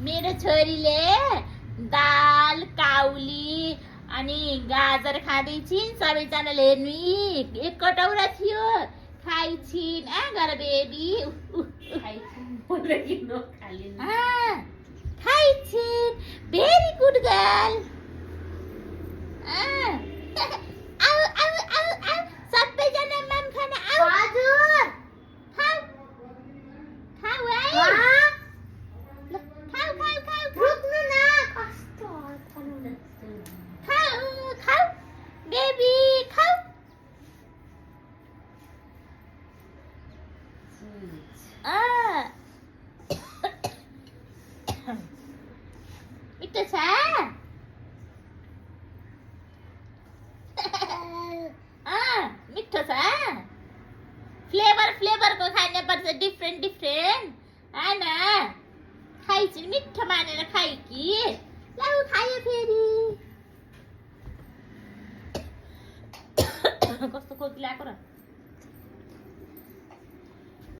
मेरो छोरीले दाल काउली अनि गाजर खाँदै छिन्। सबैजनाले हेर्नु एक कटौरा थियो खाइछिन्। गर बेबी खाइछिन्। Very good girl. आऊ आऊ आऊ आऊ सबैजना मम खाना आऊ। हजुर खाऊ खाऊ है ल, खाऊ खाऊ खाऊ खाऊ रुक्नु न कस्तो खाऊ खाऊ बेबी खाऊ। मिठो छ। मिठो छ। फ्लेभरको खानुपर्छ डिफ्रेन्ट होइन। खाइछिन् मिठो मानेर